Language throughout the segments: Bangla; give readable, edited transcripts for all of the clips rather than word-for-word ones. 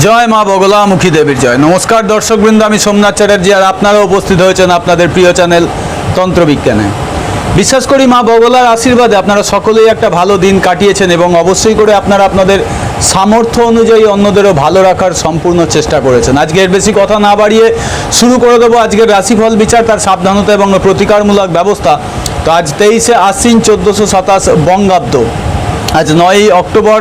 জয় মা বগলামুখী দেবীর জয়। নমস্কার দর্শকবৃন্দ, আমি সোমনাথ চ্যাটার্জি আর আপনারা উপস্থিত হয়েছেন আপনাদের প্রিয় চ্যানেল তন্ত্রবিজ্ঞানে। বিশ্বাস করি মা বগলার আশীর্বাদে আপনারা সকলেই একটা ভালো দিন কাটিয়েছেন এবং অবশ্যই করে আপনারা আপনাদের সামর্থ্য অনুযায়ী অন্যদেরও ভালো রাখার সম্পূর্ণ চেষ্টা করেছেন। আজকে এর বেশি কথা না বাড়িয়ে শুরু করে দেবো আজকের রাশিফল বিচার, তার সাবধানতা এবং প্রতিকারমূলক ব্যবস্থা। তো আজ 23শে আশ্বিন 1427 বঙ্গাব্দ, আজ 9ই অক্টোবর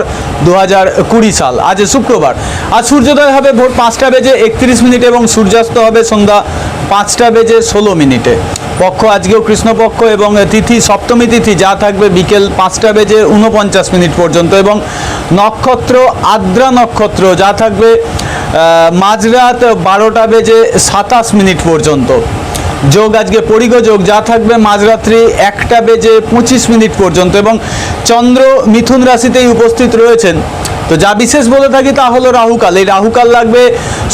2020 সাল, আজ শুক্রবার। আজ সূর্যোদয় হবে ভোর 5টা বেজে 31 মিনিট এবং সূর্যাস্ত হবে সন্ধ্যা 5টা বেজে 16 মিনিটে। পক্ষ আজকেও কৃষ্ণপক্ষ এবং তিথি সপ্তমী তিথি, যা থাকবে বিকেল 5টা বেজে 49 মিনিট পর্যন্ত, এবং নক্ষত্র আদ্রা নক্ষত্র, যা থাকবে মাঝরাত 12টা বেজে 27 মিনিট পর্যন্ত। যোগ আজকে পরিগ যোগ, যা থাকবে মাঝরাত্রি 1টা বেজে 25 মিনিট পর্যন্ত, এবং চন্দ্র মিথুন রাশিতেই উপস্থিত রয়েছেন। তো যা বিশেষ বলে থাকি তা হলো রাহুকাল। এই রাহুকাল লাগবে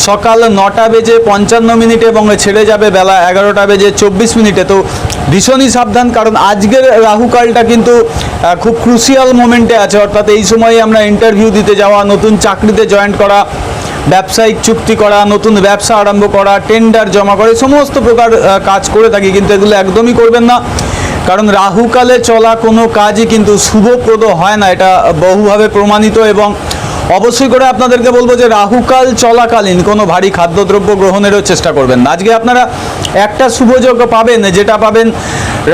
সকাল 9টা বেজে 55 মিনিটে এবং ছেড়ে যাবে বেলা 11টা বেজে 24 মিনিটে। তো ভীষণই সাবধান, কারণ আজকের রাহুকালটা কিন্তু খুব ক্রুশিয়াল মোমেন্টে আছে, অর্থাৎ এই সময়ে আমরা ইন্টারভিউ দিতে যাওয়া, নতুন চাকরিতে জয়েন করা, ব্যবসায়িক চুক্তি করা, নতুন ব্যবসা আরম্ভ করা, টেন্ডার জমা করে সমস্ত প্রকার কাজ করে থাকি, কিন্তু এগুলো একদমই করবেন না, কারণ রাহুকালে চলা কোনো কাজই কিন্তু শুভপ্রদ হয় না, এটা বহুভাবে প্রমাণিত। এবং অবশ্যই করে আপনাদেরকে বলবো যে রাহুকাল চলাকালীন কোনো ভারী খাদ্যদ্রব্য গ্রহণেরও চেষ্টা করবেন না। আজকে আপনারা একটা শুভযোগ পাবেন, যেটা পাবেন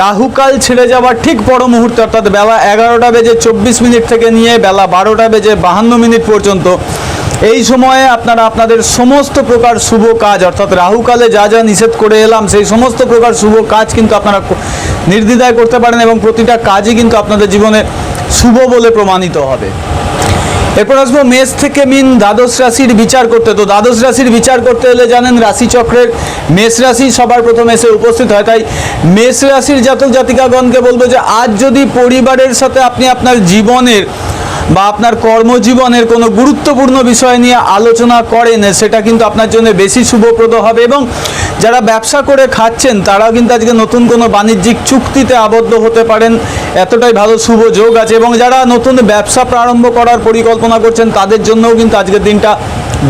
রাহুকাল ছেড়ে যাওয়ার ঠিক পর মুহূর্তে, অর্থাৎ বেলা 11টা বেজে 24 মিনিট থেকে নিয়ে বেলা 12টা বেজে 52 মিনিট পর্যন্ত। এই সময়ে আপনারা আপনাদের সমস্ত প্রকার শুভ কাজ, অর্থাৎ রাহুকালে যা যা নিষেধ করে এলাম সেই সমস্ত প্রকার শুভ কাজ কিন্তু আপনারা নির্দ্বিধায় করতে পারেন, এবং প্রতিটা কাজই কিন্তু আপনাদের জীবনে শুভ বলে প্রমাণিত হবে। এরপর আসবো মেষ থেকে মিন দ্বাদশ রাশির বিচার করতে। তো দ্বাদশ রাশির বিচার করতে হলে জানেন রাশিচক্রের মেষ রাশি সবার প্রথম এসে উপস্থিত হয়। তাই মেষ রাশির জাতক জাতিকাগণকে বলবো যে আজ যদি পরিবারের সাথে আপনি আপনার জীবনের বা আপনার কর্মজীবনের কোনো গুরুত্বপূর্ণ বিষয় নিয়ে আলোচনা করেন, সেটা কিন্তু আপনার জন্য বেশি শুভপ্রদ হবে। এবং যারা ব্যবসা করে খাচ্ছেন তারাও কিন্তু আজকে নতুন কোনো বাণিজ্যিক চুক্তিতে আবদ্ধ হতে পারেন, এতটাই ভালো শুভ যোগ আছে। এবং যারা নতুন ব্যবসা প্রারম্ভ করার পরিকল্পনা করছেন তাদের জন্যও কিন্তু আজকের দিনটা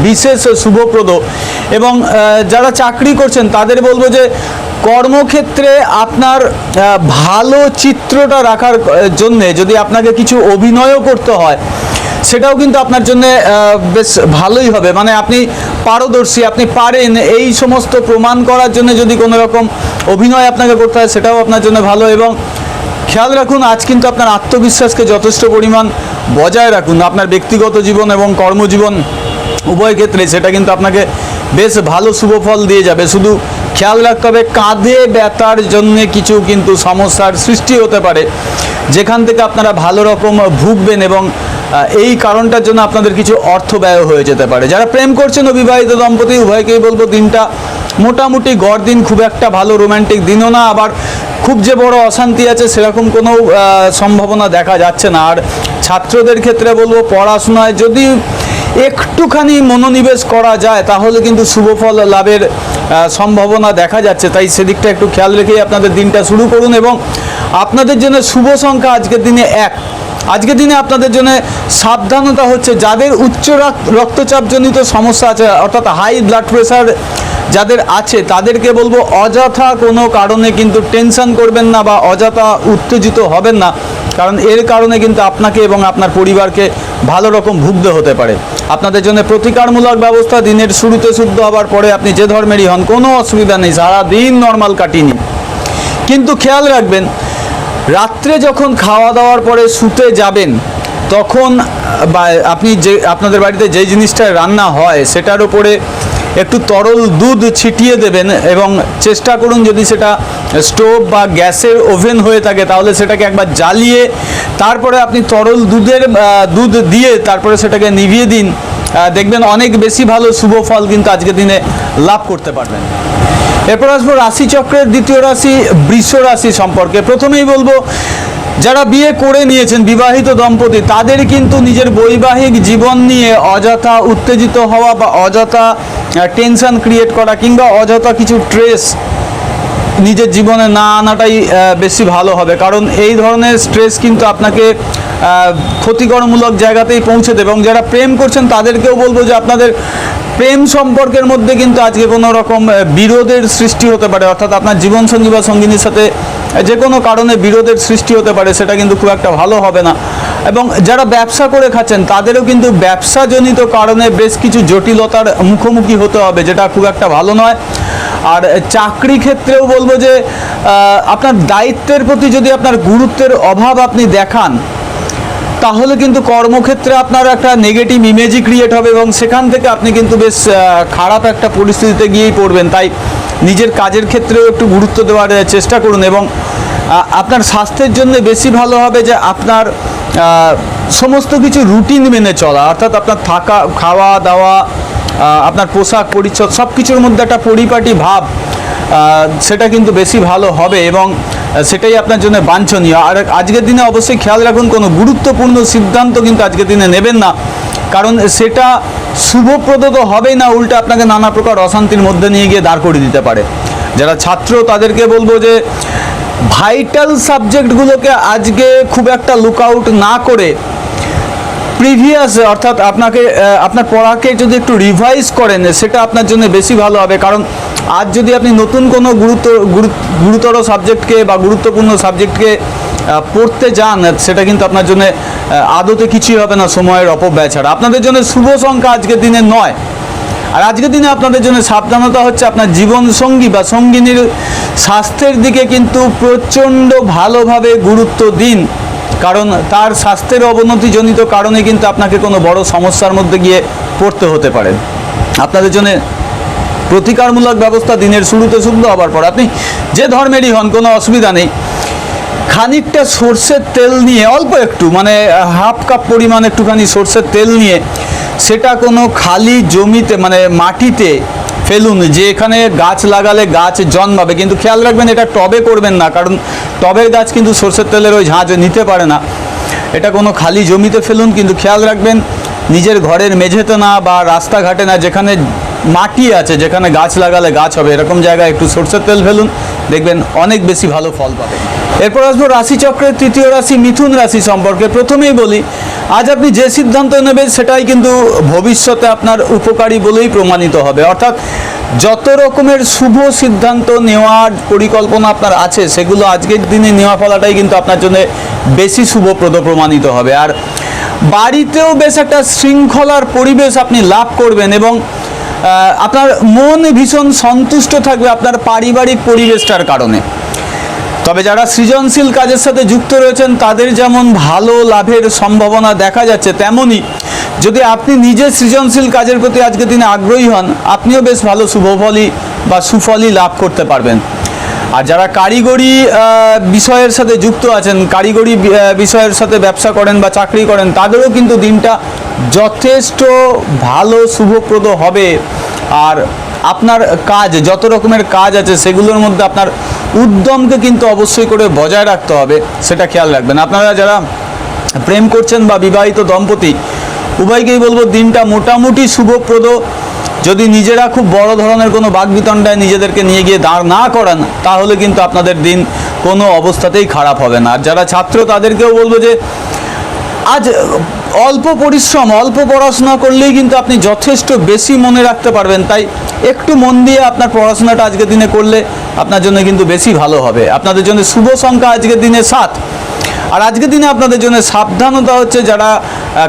বিশেষ শুভপ্রদ। এবং যারা চাকরি করছেন তাদের বলবো যে কর্মক্ষেত্রে আপনার ভালো চিত্রটা রাখার জন্যে যদি আপনাকে কিছু অভিনয়ও করতে হয়, সেটাও কিন্তু আপনার জন্য বেশ ভালোই হবে। মানে আপনি পারদর্শী, আপনি পারেন, এই সমস্ত প্রমাণ করার জন্য যদি কোনো রকম অভিনয় আপনাকে করতে হয়, সেটাও আপনার জন্য ভালো। এবং খেয়াল রাখুন, আজ কিন্তু আপনার আত্মবিশ্বাসকে যথেষ্ট পরিমাণ বজায় রাখুন। আপনার ব্যক্তিগত জীবন এবং কর্মজীবন উভয় ক্ষেত্রে সেটা কিন্তু আপনাকে বেশ ভালো শুভ ফল দিয়ে যাবে। শুধু খেয়াল রাখতে হবে, কাঁধে ব্যথার জন্যে কিছু কিন্তু সমস্যার সৃষ্টি হতে পারে, যেখান থেকে আপনারা ভালো রকম ভুগবেন, এবং এই কারণটার জন্য আপনাদের কিছু অর্থ ব্যয় হয়ে যেতে পারে। যারা প্রেম করছেন ও বিবাহিত দম্পতি উভয়কেই বলবো দিনটা মোটামুটি গড় দিন, খুব একটা ভালো রোম্যান্টিক দিনও না, আবার খুব যে বড় অশান্তি আছে সেরকম কোনো সম্ভাবনা দেখা যাচ্ছে না। আর ছাত্রদের ক্ষেত্রে বলবো পড়াশোনায় যদি একটুখানি মনোনিবেশ করা যায় তাহলে কিন্তু শুভফল লাভের সম্ভাবনা দেখা যাচ্ছে। তাই সেদিকটা একটু খেয়াল রেখেই আপনাদের দিনটা শুরু করুন। এবং আপনাদের জন্য শুভ সংখ্যা আজকের দিনে 1। আজকের দিনে আপনাদের জন্য সাবধানতা হচ্ছে যাদের উচ্চ রক্তচাপজনিত সমস্যা আছে, অর্থাৎ হাই ব্লাড প্রেশার যাদের আছে তাদেরকে বলবো অযথা কোনো কারণে কিন্তু টেনশন করবেন না বা অযথা উত্তেজিত হবেন না, কারণ এর কারণে কিন্তু আপনাকে এবং আপনার পরিবারকে ভালো রকম ভুগতে হতে পারে। আপনাদের জন্য প্রতিকারমূলক ব্যবস্থা, দিনের শুরুতে শুদ্ধ হওয়ার পরে আপনি যে ধর্মেরই হন কোনো অসুবিধা নেই, সারাদিন নর্মাল কাটিয়ে নিন। কিন্তু খেয়াল রাখবেন, রাত্রে যখন খাওয়া দাওয়ার পরে শুতে যাবেন তখন আপনি যে আপনাদের বাড়িতে যে জিনিসটা রান্না হয় সেটার উপরে একটু তরল দুধ ছিটিয়ে দেবেন, এবং চেষ্টা করুন যদি সেটা স্টোভ বা গ্যাসের ওভেন হয়ে থাকে তাহলে সেটাকে একবার জ্বালিয়ে তারপরে আপনি তরল দুধ দিয়ে তারপরে সেটাকে নিভিয়ে দিন। দেখবেন অনেক বেশি ভালো শুভ ফল কিন্তু আজকের দিনে লাভ করতে পারবেন। এরপর আসবো রাশিচক্রের দ্বিতীয় রাশি বৃষ রাশি সম্পর্কে। প্রথমেই বলবো যারা বিয়ে করে নিয়েছেন বিবাহিত দম্পতি তাদের কিন্তু নিজের বৈবাহিক জীবন নিয়ে অযথা উত্তেজিত হওয়া বা অযথা টেনশন ক্রিয়েট করা কিংবা অযথা কিছু স্ট্রেস নিজের জীবনে না আনাটাই বেশি ভালো হবে, কারণ এই ধরনের স্ট্রেস কিন্তু আপনাকে ক্ষতিকরমূলক জায়গাতেই পৌঁছে দেবে। এবং যারা প্রেম করছেন তাদেরকেও বলবো যে আপনাদের প্রেম সম্পর্কের মধ্যে কিন্তু আজকে কোনো রকম বিরোধের সৃষ্টি হতে পারে, অর্থাৎ আপনার জীবনসঙ্গী বা সঙ্গিনীর সাথে যে কোনো কারণে বিরোধের সৃষ্টি হতে পারে, সেটা কিন্তু খুব একটা ভালো হবে না। এবং যারা ব্যবসা করে খাচ্ছেন তাদেরও কিন্তু ব্যবসাজনিত কারণে বেশ কিছু জটিলতার মুখোমুখি হতে হবে, যেটা খুব একটা ভালো নয়। আর চাকরি ক্ষেত্রেও বলবো যে আপনার দায়িত্বের প্রতি যদি আপনার গুরুত্বের অভাব আপনি দেখান, তাহলে কিন্তু কর্মক্ষেত্রে আপনার একটা নেগেটিভ ইমেজই ক্রিয়েট হবে এবং সেখান থেকে আপনি কিন্তু বেশ খারাপ একটা পরিস্থিতিতে গিয়েই পড়বেন। তাই নিজের কাজের ক্ষেত্রেও একটু গুরুত্ব দেওয়ার চেষ্টা করুন। এবং আপনার স্বাস্থ্যের জন্য বেশি ভালো হবে যে আপনার সমস্ত কিছু রুটিন মেনে চলা, অর্থাৎ আপনার থাকা, খাওয়া দাওয়া, আপনার পোশাক পরিচ্ছদ সব কিছুর মধ্যে একটা পরিপাটি ভাব, সেটা কিন্তু বেশি ভালো হবে এবং সেটাই আপনার জন্য বাঞ্ছনীয়। আর আজকের দিনে অবশ্যই খেয়াল রাখুন, কোনো গুরুত্বপূর্ণ সিদ্ধান্ত কিন্তু আজকের দিনে নেবেন না, কারণ সেটা শুভপ্রদ তো হবেই না, উল্টে আপনাকে নানা প্রকার অশান্তির মধ্যে নিয়ে গিয়ে দাঁড় করিয়ে দিতে পারে। যারা ছাত্র তাদেরকে বলবো যে ভাইটাল সাবজেক্টগুলোকে আজকে খুব একটা লুক আউট না করে প্রিভিয়াস, অর্থাৎ আপনার পড়াকে যদি একটু রিভাইজ করেন, সেটা আপনার জন্য বেশি ভালো হবে। কারণ আজ যদি আপনি নতুন কোনো গুরুতর সাবজেক্টকে বা গুরুত্বপূর্ণ সাবজেক্টকে পড়তে যান, সেটা কিন্তু আপনার জন্য আদতে কিছুই হবে না, সময়ের অপব্যয় ছাড়া। আপনাদের জন্য শুভ সংখ্যা আজকের দিনে 9। আর আজকের দিনে আপনাদের জন্য সাবধানতা হচ্ছে আপনার জীবনসঙ্গী বা সঙ্গিনীর স্বাস্থ্যের দিকে কিন্তু প্রচণ্ড ভালোভাবে গুরুত্ব দিন, কারণ তার স্বাস্থ্যের অবনতিজনিত কারণে কিন্তু আপনাকে কোনো বড় সমস্যার মধ্যে গিয়ে পড়তে হতে পারে। আপনাদের জন্য প্রতিকারমূলক ব্যবস্থা দিনের শুরুতে শুদ্ধ হবার পর, আপনি যে ধর্মেরই হন কোনো অসুবিধা নেই, খানিকটা সর্ষের তেল নিয়ে, অল্প একটু মানে হাফ কাপ পরিমাণ একটুখানি সর্ষের তেল নিয়ে সেটা কোনো খালি জমিতে মানে মাটিতে ফেলুন, যে এখানে গাছ লাগালে গাছ জন্মাবে। কিন্তু খেয়াল রাখবেন এটা টবে করবেন না, কারণ টবের গাছ কিন্তু সর্ষের তেলের ওই ঝাঁঝ নিতে পারে না। এটা কোনো খালি জমিতে ফেলুন, কিন্তু খেয়াল রাখবেন নিজের ঘরের মেঝেতে না বা রাস্তাঘাটে না, যেখানে মাটি আছে, যেখানে গাছ লাগালে গাছ হবে, এরকম জায়গায় একটু সর্ষের তেল ফেলুন, দেখবেন অনেক বেশি ভালো ফল পাবেন। এরপর আসবো রাশিচক্রের তৃতীয় রাশি মিথুন রাশি সম্পর্কে। প্রথমেই বলি, আজ আপনি যে সিদ্ধান্ত নেবেন সেটাই কিন্তু ভবিষ্যতে আপনার উপকারী বলেই প্রমাণিত হবে। অর্থাৎ যত রকমের শুভ সিদ্ধান্ত নেওয়ার পরিকল্পনা আপনার আছে, সেগুলো আজকের দিনে নেওয়া ফলাটাই কিন্তু আপনার জন্য বেশি শুভপ্রদ প্রমাণিত হবে। আর বাড়িতেও বেশ একটা শৃঙ্খলার পরিবেশ আপনি লাভ করবেন এবং আপনার মন ভীষণ সন্তুষ্ট থাকবে আপনার পারিবারিক পরিবেশটার কারণে। তবে যারা সৃজনশীল কাজের সাথে যুক্ত রয়েছেন তাদের যেমন ভালো লাভের সম্ভাবনা দেখা যাচ্ছে, তেমনই যদি আপনি নিজে সৃজনশীল কাজের প্রতি আজকের দিনে আগ্রহী হন, আপনিও বেশ ভালো শুভফলই বা সুফলই লাভ করতে পারবেন। আর যারা কারিগরি বিষয়ের সাথে যুক্ত আছেন, কারিগরি বিষয়ের সাথে ব্যবসা করেন বা চাকরি করেন, তাদেরও কিন্তু দিনটা যথেষ্ট ভালো শুভপ্রদ হবে। আর আপনার কাজ, যত রকমের কাজ আছে সেগুলোর মধ্যে আপনার উদ্যমকে কিন্তু অবশ্যই করে বজায় রাখতে হবে, সেটা খেয়াল রাখবেন। আপনারা যারা প্রেম করছেন বা বিবাহিত দম্পতি, উভয়কেই বলবো দিনটা মোটামুটি শুভপ্রদ। যদি নিজেরা খুব বড় ধরনের কোনো বাকবিতণ্ডায় নিজেদেরকে নিয়ে গিয়ে দাঁড় না করান, তাহলে কিন্তু আপনাদের দিন কোনো অবস্থাতেই খারাপ হবে না। আর যারা ছাত্র তাদেরকেও বলবো যে আজ অল্প পরিশ্রম, অল্প পড়াশোনা করলেই কিন্তু আপনি যথেষ্ট বেশি মনে রাখতে পারবেন। তাই একটু মন দিয়ে আপনার পড়াশোনাটা আজকের দিনে করলে আপনার জন্য কিন্তু বেশি ভালো হবে। আপনাদের জন্য শুভ সংখ্যা আজকের দিনে 7। আর আজকের দিনে আপনাদের জন্য সাবধানতা হচ্ছে, যারা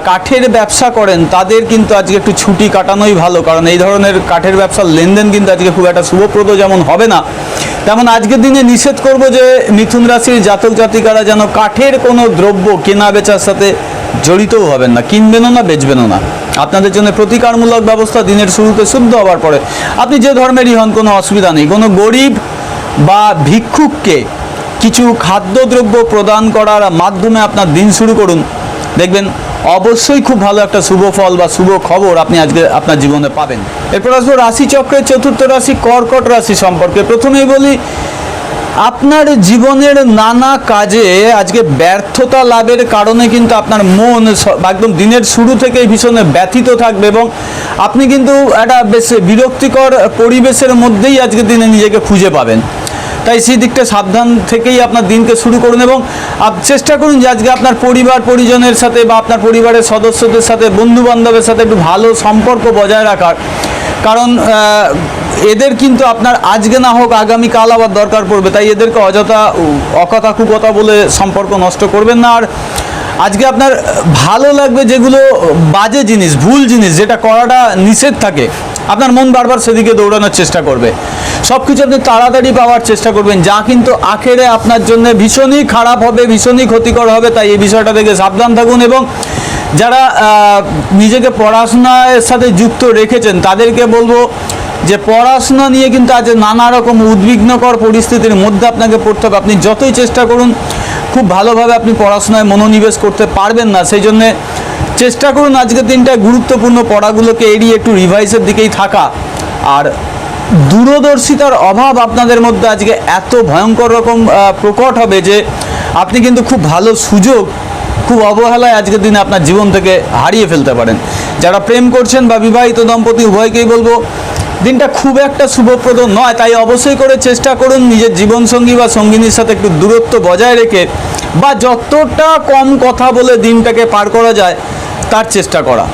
কাঠের ব্যবসা করেন তাদের কিন্তু আজকে একটু ছুটি কাটানোই ভালো, কারণ এই ধরনের কাঠের ব্যবসার লেনদেন কিন্তু আজকে খুব একটা শুভপ্রদ যেমন হবে না, তেমন আজকের দিনে নিষেধ করব যে মিথুন রাশির জাতক জাতিকারা যেন কাঠের কোনো দ্রব্য কেনা বেচার সাথে জড়িতও হবেন না, কিনবেনও না, বেচবেনও না। আপনাদের জন্য প্রতিকারমূলক ব্যবস্থা দিনের শুরুতে শুদ্ধ হওয়ার পরে, আপনি যে ধর্মেরই হন কোনো অসুবিধা নেই, কোনো গরিব বা ভিক্ষুককে কিছু খাদ্যদ্রব্য প্রদান করার মাধ্যমে আপনার দিন শুরু করুন, দেখবেন অবশ্যই খুব ভালো একটা শুভ ফল বা শুভ খবর আপনি আজকে আপনার জীবনে পাবেন। এরপর আসবো রাশিচক্রের চতুর্থ রাশি কর্কট রাশি সম্পর্কে। প্রথমেই বলি, আপনার জীবনের নানা কাজে আজকে ব্যর্থতা লাভের কারণে কিন্তু আপনার মন একদম দিনের শুরু থেকেই ভীষণ ব্যথিত থাকবে এবং আপনি কিন্তু একটা বেশ বিরক্তিকর পরিবেশের মধ্যেই আজকের দিনে নিজেকে খুঁজে পাবেন। তাই সেই দিকটা সাবধান থেকেই আপনার দিনকে শুরু করুন এবং চেষ্টা করুন যে আজকে আপনার পরিবার পরিজনের সাথে বা আপনার পরিবারের সদস্যদের সাথে, বন্ধু বান্ধবের সাথে একটু ভালো সম্পর্ক বজায় রাখার, কারণ এদের কিন্তু আপনার আজকে না হোক আগামীকাল আবার দরকার পড়বে। তাই এদেরকে অযথা অকথা কুকথা বলে সম্পর্ক নষ্ট করবেন না। আর আজকে আপনার ভালো লাগবে যেগুলো বাজে জিনিস, ভুল জিনিস, যেটা করাটা নিষেধ থাকে, আপনার মন বারবার সেদিকে দৌড়ানোর চেষ্টা করবে। সব কিছু আপনি তাড়াতাড়ি পাওয়ার চেষ্টা করবেন, যা কিন্তু আখেরে আপনার জন্য ভীষণই খারাপ হবে, ভীষণই ক্ষতিকর হবে। তাই এই বিষয়টা থেকে সাবধান থাকুন। এবং যারা নিজেকে পড়াশোনার সাথে যুক্ত রেখেছেন তাদেরকে বলবো যে পড়াশোনা নিয়ে কিন্তু আজ নানা রকম উদ্বিগ্নকর পরিস্থিতির মধ্যে আপনাকে পড়তে হবে। আপনি যতই চেষ্টা করুন খুব ভালোভাবে আপনি পড়াশোনায় মনোনিবেশ করতে পারবেন না। সেই জন্যে চেষ্টা করুন আজকের দিনটায় গুরুত্বপূর্ণ পড়াগুলোকে এড়িয়ে একটু রিভাইসের দিকেই থাকা। আর দূরদর্শিতার অভাব আপনাদের মধ্যে আজকে এত ভয়ঙ্কর রকম প্রকট হবে যে আপনি কিন্তু খুব ভালো সুযোগ খুব অবহেলায় আজকের দিনে আপনার জীবন থেকে হারিয়ে ফেলতে পারেন। যারা প্রেম করছেন বা বিবাহিত দম্পতি উভয়কেই বলবো দিনটা খুব একটা শুভপ্রদ নয়। তাই অবশ্যই করে চেষ্টা করুন নিজের জীবনসঙ্গী বা সঙ্গিনীর সাথে একটু দূরত্ব বজায় রেখে বা যতটা কম কথা বলে দিনটাকে পার করা যায় তার চেষ্টা করা।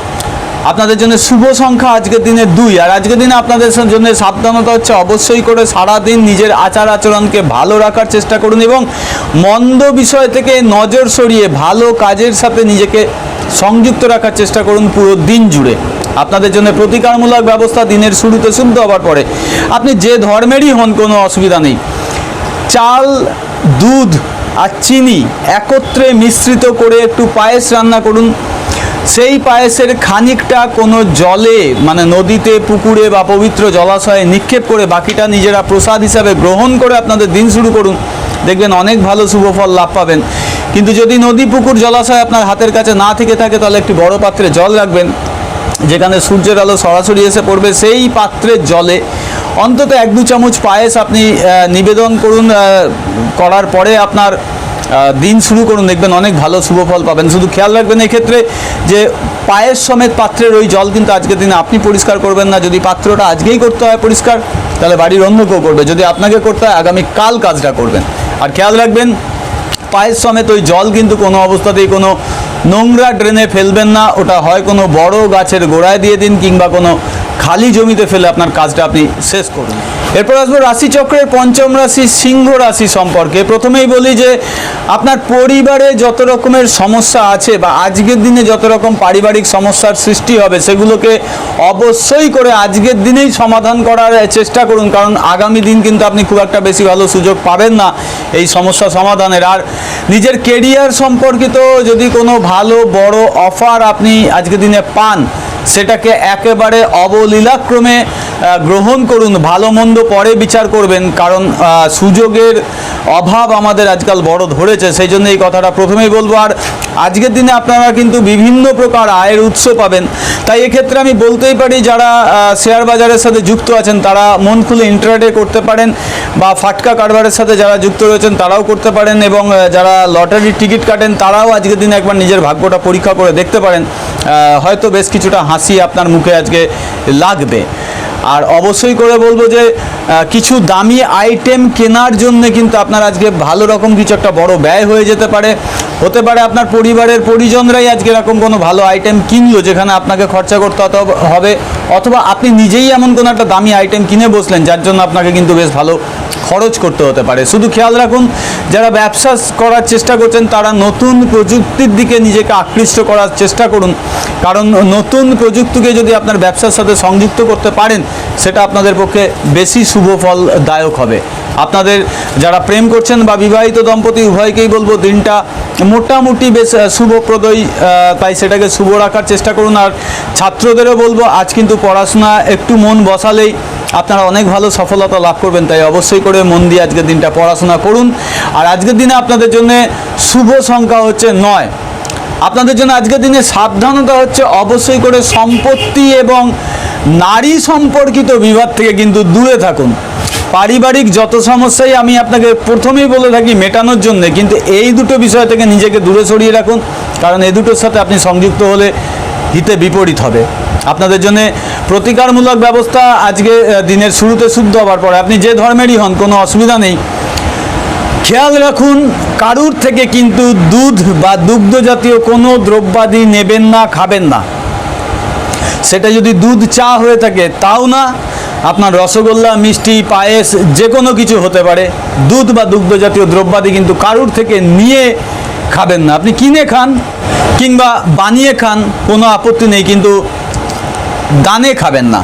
আপনাদের জন্য শুভ সংখ্যা আজকের দিনে 2। আর আজকের দিনে আপনাদের জন্য সাবধানতা হচ্ছে অবশ্যই করে সারাদিন নিজের আচার আচরণকে ভালো রাখার চেষ্টা করুন এবং মন্দ বিষয় থেকে নজর সরিয়ে ভালো কাজের সাথে নিজেকে সংযুক্ত রাখার চেষ্টা করুন পুরো দিন জুড়ে। আপনাদের জন্য প্রতিকারমূলক ব্যবস্থা দিনের শুরুতে শুদ্ধ হওয়ার পরে আপনি যে ধর্মেরই হন কোনো অসুবিধা নেই, চাল, দুধ আর চিনি একত্রে মিশ্রিত করে একটু পায়েস রান্না করুন। সেই পায়েসের খানিকটা কোনো জলে মানে নদীতে, পুকুরে বা পবিত্র জলাশয়ে নিক্ষেপ করে বাকিটা নিজেরা প্রসাদ হিসাবে গ্রহণ করে আপনাদের দিন শুরু করুন। দেখবেন অনেক ভালো শুভ ফল লাভ পাবেন। কিন্তু যদি নদী, পুকুর, জলাশয় আপনার হাতের কাছে না থেকে থাকে তাহলে একটি বড় পাত্রে জল রাখবেন, যেখানে সূর্যের আলো সরাসরি এসে পড়বে। সেই পাত্রের জলে অন্তত 1-2 চামচ পায়েস আপনি নিবেদন করুন। করার পরে আপনার দিন শুরু করুন, দেখবেন অনেক ভালো শুভ ফল পাবেন। শুধু খেয়াল রাখবেন এক্ষেত্রে যে পায়েস সমেত পাত্রের ওই জল কিন্তু আজকের দিনে আপনি পরিষ্কার করবেন না। যদি পাত্রটা আজকেই করতে হয় পরিষ্কার, তাহলে বাড়ির অন্য কেউ করবে। যদি আপনাকে করতে হয় আগামীকাল কাজটা করবেন। আর খেয়াল রাখবেন পায়েস সমেত ওই জল কিন্তু কোনো অবস্থাতেই কোনো নোংরা ড্রেনে ফেলবেন না। ওটা হয় কোনো বড় গাছের গোড়ায় দিয়ে দিন কিংবা কোনো খালি জমিতে ফেলে আপনার কাজটা আপনি শেষ করুন। এরপর আসবো রাশিচক্রের পঞ্চম রাশি সিংহ রাশি সম্পর্কে। প্রথমেই বলি যে আপনার পরিবারে যত রকমের সমস্যা আছে বা আজকের দিনে যত রকম পারিবারিক সমস্যার সৃষ্টি হবে সেগুলোকে অবশ্যই করে আজকের দিনেই সমাধান করার চেষ্টা করুন, কারণ আগামী দিন কিন্তু আপনি খুব একটা বেশি ভালো সুযোগ পাবেন না এই সমস্যা সমাধানের। আর নিজের কেরিয়ার সম্পর্কিত যদি কোনো ভালো বড় অফার আপনি আজকের দিনে পান সেটাকে একেবারে অবলীলাক্রমে গ্রহণ করুন, ভালো মন্দ পরে বিচার করবেন, কারণ সুযোগের অভাব আমাদের আজকাল বড় ধরেছে। সেই জন্য এই কথাটা প্রথমেই বলবো। আর আজকের দিনে আপনারা কিন্তু বিভিন্ন প্রকার আয়ের উৎস পাবেন। তাই এক্ষেত্রে আমি বলতেই পারি যারা শেয়ার বাজারের সাথে যুক্ত আছেন তারা মন খুলে ইন্ট্রাডে করতে পারেন, বা ফাটকা কারবারের সাথে যারা যুক্ত রয়েছেন তারাও করতে পারেন, এবং যারা লটারির টিকিট কাটেন তারাও আজকের দিনে একবার নিজের ভাগ্যটা পরীক্ষা করে দেখতে পারেন। হয়তো বেশ কিছুটা হাসি আপনার মুখে আজকে লাগবে। আর অবশ্যই করে বলবো যে কিছু দামি আইটেম কেনার জন্য কিন্তু আপনার আজকে ভালো রকম কিছু একটা বড় ব্যয় হয়ে যেতে পারে। হতে পারে আপনার পরিবারের পরিজনরাই আজকে এরকম কোনো ভালো আইটেম কিনলো যেখানে আপনাকে খরচা করতে হবে, অথবা আপনি নিজেই এমন কোনো একটা দামি আইটেম কিনে বসলেন যার জন্য আপনাকে কিন্তু বেশ ভালো খরচ করতে হতে পারে। শুধু খেয়াল রাখুন যারা ব্যবসা করার চেষ্টা করছেন তারা নতুন প্রযুক্তির দিকে নিজেকে আকৃষ্ট করার চেষ্টা করুন, কারণ নতুন প্রযুক্তিকে যদি আপনার ব্যবসার সাথে সংযুক্ত করতে পারেন সেটা আপনাদের পক্ষে বেশি শুভ ফলদায়ক হবে। আপনাদের যারা প্রেম করছেন বা বিবাহিত দম্পতি উভয়কেই বলবো দিনটা মোটামুটি বেশ শুভপ্রদই, তাই সেটাকে শুভ রাখার চেষ্টা করুন। আর ছাত্রদেরও বলবো আজ কিন্তু পড়াশোনা একটু মন বসালেই আপনারা অনেক ভালো সফলতা লাভ করবেন, তাই অবশ্যই করে মন দিয়ে আজকের দিনটা পড়াশোনা করুন। আর আজকের দিনে আপনাদের জন্য শুভ সংখ্যা হচ্ছে 9। আপনাদের জন্য আজকের দিনে সাবধানতা হচ্ছে অবশ্যই করে সম্পত্তি এবং নারী সম্পর্কিত বিবাদ থেকে কিন্তু দূরে থাকুন। পারিবারিক যত সমস্যাই আমি আপনাকে প্রথমেই বলে থাকি মেটানোর জন্য, কিন্তু এই দুটো বিষয় থেকে নিজেকে দূরে সরিয়ে রাখুন, কারণ এই দুটোর সাথে আপনি সংযুক্ত হলে হিতে বিপরীত হবে। আপনাদের জন্য প্রতিকারমূলক ব্যবস্থা আজকে দিনের শুরুতে শুদ্ধ হওয়ার পরে আপনি যে ধর্মেরই হন কোনো অসুবিধা নেই, খেয়াল রাখুন, কারুর থেকে কিন্তু দুধ বা দুগ্ধ জাতীয় কোনো দ্রব্যাদি নেবেন না, খাবেন না। সেটা যদি দুধ চা হয়ে থাকে তাও না, আপনার রসগোল্লা, মিষ্টি, পায়েস যে কোনো কিছু হতে পারে। দুধ বা দুগ্ধ জাতীয় দ্রব্যাদি কিন্তু কারুর থেকে নিয়ে খাবেন না। আপনি কিনে খান কিংবা বানিয়ে খান, কোনো আপত্তি নেই, কিন্তু দানে খাবেন না।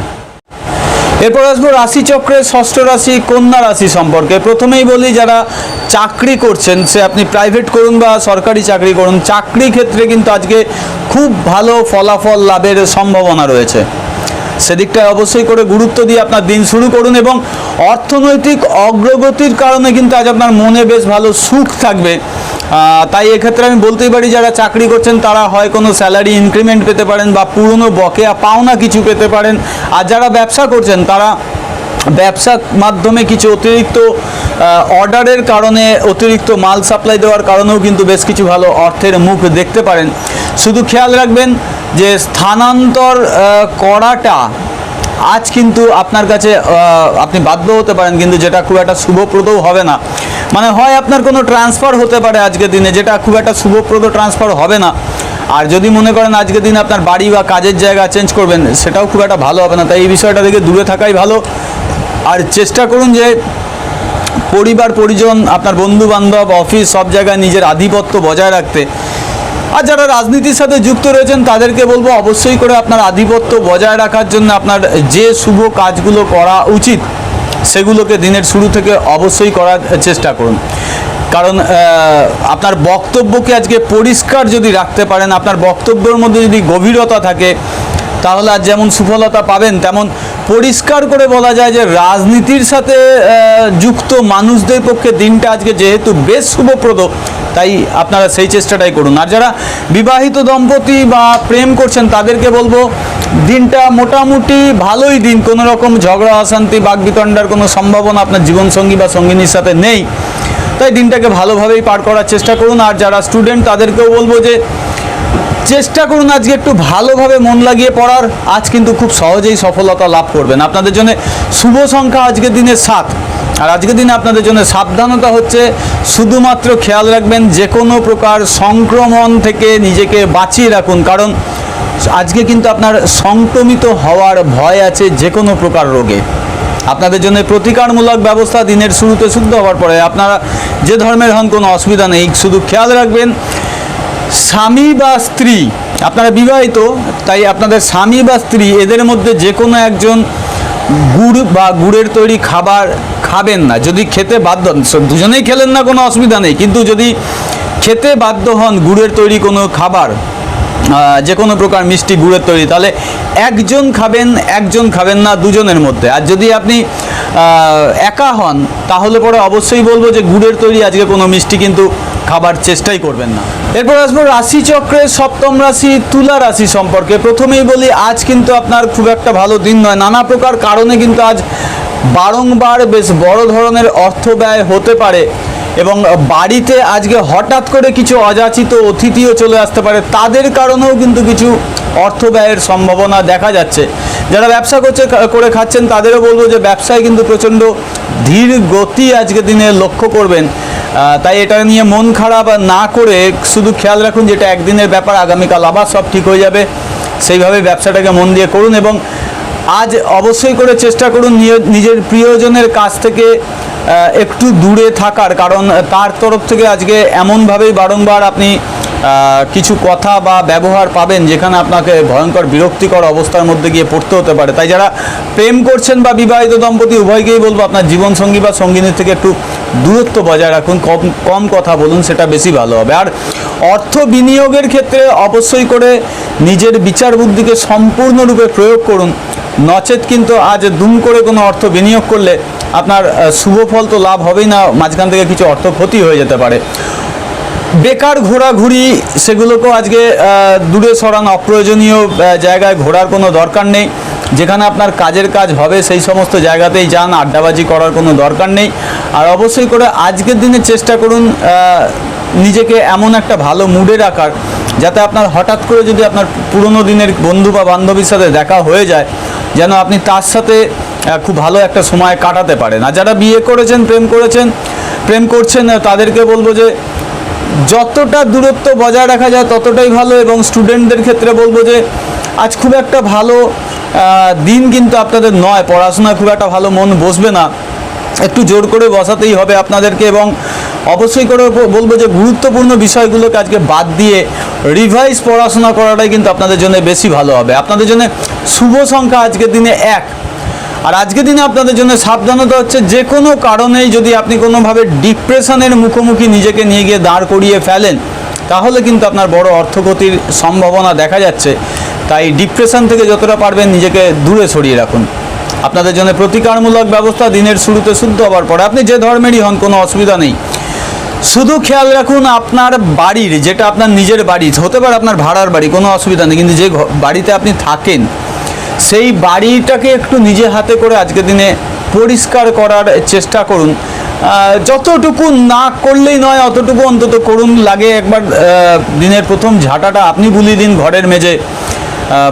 এরপর আসবো রাশিচক্রের ষষ্ঠ রাশি কন্যা রাশি সম্পর্কে। প্রথমেই বলি, যারা চাকরি করছেন, সে আপনি প্রাইভেট করুন বা সরকারি চাকরি করুন, চাকরি ক্ষেত্রে কিন্তু আজকে খুব ভালো ফলাফল লাভের সম্ভাবনা রয়েছে। সেদিকটায় অবশ্যই করে গুরুত্ব দিয়ে আপনার দিন শুরু করুন এবং অর্থনৈতিক অগ্রগতির কারণে কিন্তু আজ আপনার মনে বেশ ভালো সুখ থাকবে। তাই এক্ষেত্রে আমি বলতেই পারি, যারা চাকরি করছেন তারা হয় কোনো স্যালারি ইনক্রিমেন্ট পেতে পারেন বা পুরনো বকেয়া পাওনা কিছু পেতে পারেন। আর যারা ব্যবসা করছেন তারা ব্যবসার মাধ্যমে কিছু অতিরিক্ত অর্ডারের কারণে, অতিরিক্ত মাল সাপ্লাই দেওয়ার কারণেও কিন্তু বেশ কিছু ভালো অর্থের মুখ দেখতে পারেন। শুধু খেয়াল রাখবেন যে স্থানান্তর করাটা আজ কিন্তু আপনার কাছে আপনি বাধ্য হতে পারেন, কিন্তু যেটা খুব একটা শুভপ্রদও হবে না। মানে হয় আপনার কোনো ট্রান্সফার হতে পারে আজকের দিনে, যেটা খুব একটা শুভপ্রদ ট্রান্সফার হবে না। আর যদি মনে করেন আজকের দিনে আপনার বাড়ি বা কাজের জায়গা চেঞ্জ করবেন, সেটাও খুব একটা ভালো হবে না। তাই এই বিষয়টা থেকে দূরে থাকাই ভালো। আর চেষ্টা করুন যে পরিবার পরিজন, আপনার বন্ধু বান্ধব, অফিস, সব জায়গায় নিজের আধিপত্য বজায় রাখতে। আর যারা রাজনীতির সাথে যুক্ত রয়েছেন তাদেরকে বলবো, অবশ্যই করে আপনার আধিপত্য বজায় রাখার জন্য আপনার যে শুভ কাজগুলো করা উচিত সেগুলোকে দিনের শুরু থেকে অবশ্যই করার চেষ্টা করুন। কারণ আপনার বক্তব্যকে আজকে পরিষ্কার যদি রাখতে পারেন, আপনার বক্তব্যের মধ্যে যদি গভীরতা থাকে, তাহলে আজ যেমন সুফলতা পাবেন, তেমন পরিষ্কার করে বলা যায় যে রাজনীতির সাথে যুক্ত মানুষদের পক্ষে দিনটা আজকে যেহেতু বেশ শুভপ্রদ, তাই আপনারা সেই চেষ্টাটাই করুন। আর যারা বিবাহিত দম্পতি বা প্রেম করছেন তাদেরকে বলবো, দিনটা মোটামুটি ভালোই দিন। কোনো রকম ঝগড়া অশান্তি বাকবিতণ্ডার কোনো সম্ভাবনা আপনার জীবনসঙ্গী বা সঙ্গিনীর সাথে নেই। তাই দিনটাকে ভালোভাবেই পার করার চেষ্টা করুন। আর যারা স্টুডেন্ট তাদেরকেও বলবো যে চেষ্টা করুন আজকে একটু ভালোভাবে মন লাগিয়ে পড়ার। আজ কিন্তু খুব সহজেই সফলতা লাভ করবেন। আপনাদের জন্য শুভ সংখ্যা আজকের দিনে 7। আর আজকের দিনে আপনাদের জন্য সাবধানতা হচ্ছে, শুধুমাত্র খেয়াল রাখবেন যে কোনো প্রকার সংক্রমণ থেকে নিজেকে বাঁচিয়ে রাখুন। কারণ আজকে কিন্তু আপনার সংক্রমিত হওয়ার ভয় আছে যে কোনো প্রকার রোগে। আপনাদের জন্য প্রতিকারমূলক ব্যবস্থা দিনের শুরুতে শুদ্ধ হওয়ার পরে, আপনারা যে ধর্মের হন কোনো অসুবিধা নেই। শুধু খেয়াল রাখবেন, স্বামী বা স্ত্রী, আপনারা বিবাহিত, তাই আপনাদের স্বামী বা স্ত্রী এদের মধ্যে যে কোনো একজন গুড় বা গুড়ের তৈরি খাবার খাবেন না। যদি খেতে বাধ্য হন, দুজনেই খেলেন না কোনো অসুবিধা নেই, কিন্তু যদি খেতে বাধ্য হন গুড়ের তৈরি কোনো খাবার, যে কোনো প্রকার মিষ্টি গুড়ের তৈরি, তাহলে একজন খাবেন না দুজনের মধ্যে। আর যদি আপনি একা হন তাহলে পরে অবশ্যই বলবো যে গুড়ের তৈরি আজকে কোনো মিষ্টি কিন্তু খাবার চেষ্টাই করবেন না। এরপর আসবো রাশিচক্রের সপ্তম রাশি তুলা রাশি সম্পর্কে। প্রথমেই বলি, আজ কিন্তু আপনার খুব একটা ভালো দিন নয়। নানা প্রকার কারণে কিন্তু আজ বারংবার বেশ বড় ধরনের অর্থ ব্যয় হতে পারে এবং বাড়িতে আজকে হঠাৎ করে কিছু অযাচিত অতিথিও চলে আসতে পারে। তাদের কারণেও কিন্তু কিছু অর্থ ব্যয়ের সম্ভাবনা দেখা যাচ্ছে। যারা ব্যবসা করে খাচ্ছেন তাদেরও বলবো যে ব্যবসায় কিন্তু প্রচণ্ড ধীর গতি আজকের দিনে লক্ষ্য করবেন। তাই এটা নিয়ে মন খারাপ না করে শুধু খেয়াল রাখুন যেটা একদিনের ব্যাপার, আগামীকাল আবার সব ঠিক হয়ে যাবে। সেইভাবে ব্যবসাটাকে মন দিয়ে করুন এবং আজ অবশ্যই করে চেষ্টা করুন নিজের প্রিয়জনের কাছ থেকে একটু দূরে থাকার। কারণ তার তরফ থেকে আজকে এমনভাবেই বারংবার আপনি কিছু কথা বা ব্যবহার পাবেন যেখানে আপনাকে ভয়ঙ্কর বিরক্তিকর অবস্থার মধ্যে গিয়ে পড়তে হতে পারে। তাই যারা প্রেম করছেন বা বিবাহিত দম্পতি উভয়কেই বলবো, আপনার জীবনসঙ্গী বা সঙ্গিনীর থেকে একটু দূরত্ব বজায় রাখুন, কম কথা বলুন, সেটা বেশি ভালো হবে। আর অর্থ বিনিয়োগের ক্ষেত্রে অবশ্যই করে নিজের বিচার বুদ্ধিকে সম্পূর্ণরূপে প্রয়োগ করুন। নচেত কিন্তু আজ দুম করে কোনো অর্থ বিনিয়োগ করলে আপনার শুভ ফল তো লাভ হবেই না, মাঝখান থেকে কিছু অর্থ ক্ষতি হয়ে যেতে পারে। বেকার ঘোরাঘুরি সেগুলোকেও আজকে দূরে সরান। অপ্রয়োজনীয় জায়গায় ঘোরার কোনো দরকার নেই। যেখানে আপনার কাজের কাজ হবে সেই সমস্ত জায়গাতেই যান, আড্ডাবাজি করার কোনো দরকার নেই। আর অবশ্যই করে আজকের দিনে চেষ্টা করুন নিজেকে এমন একটা ভালো মুডে রাখার, যাতে আপনার হঠাৎ করে যদি আপনার পুরনো দিনের বন্ধু বা বান্ধবীর সাথে দেখা হয়ে যায়, যেন আপনি তার সাথে খুব ভালো একটা সময় কাটাতে পারেন। আর যারা বিয়ে করেছেন, প্রেম করেছেন, প্রেম করছেন তাদেরকে বলবো যে যতটা দূরত্ব বজায় রাখা যায় ততটাই ভালো, এবং স্টুডেন্টদের ক্ষেত্রে বলবো যে আজ খুব একটা ভালো দিন কিন্তু আপনাদের নয়, পড়াশোনায় খুব একটা ভালো মন বসবে না, একটু জোর করে বসাতেই হবে আপনাদেরকে। এবং অবশ্যই করে বলবো যে গুরুত্বপূর্ণ বিষয়গুলোকে আজকে বাদ দিয়ে রিভাইজ পড়াশোনা করাটাই কিন্তু আপনাদের জন্য বেশি ভালো হবে। আপনাদের জন্য শুভ সংখ্যা আজকের দিনে 1। আর আজকের দিনে আপনাদের জন্য সাবধানতা হচ্ছে, যে কোনো কারণেই যদি আপনি কোনোভাবে ডিপ্রেশনের মুখোমুখি নিজেকে নিয়ে গিয়ে দাঁড় করিয়ে ফেলেন, তাহলে কিন্তু আপনার বড় অর্থক্ষতির সম্ভাবনা দেখা যাচ্ছে। তাই ডিপ্রেশন থেকে যতটা পারবেন নিজেকে দূরে সরিয়ে রাখুন। আপনাদের জন্য প্রতিকারমূলক ব্যবস্থা দিনের শুরুতে শুদ্ধ হওয়ার পরে, আপনি যে ধর্মেরই হন কোনো অসুবিধা নেই। শুধু খেয়াল রাখুন আপনার বাড়ির, যেটা আপনার নিজের বাড়ি হতে পারে, আপনার ভাড়ার বাড়ি, কোনো অসুবিধা নেই, কিন্তু যে বাড়িতে আপনি থাকেন সেই বাড়িটাকে একটু নিজে হাতে করে আজকের দিনে পরিষ্কার করার চেষ্টা করুন। যতটুকু না করলেই নয় অতটুকু অন্তত করুন। লাগে একবার দিনের প্রথম ঝাঁটাটা আপনি বুলিয়ে দিন ঘরের মেঝে,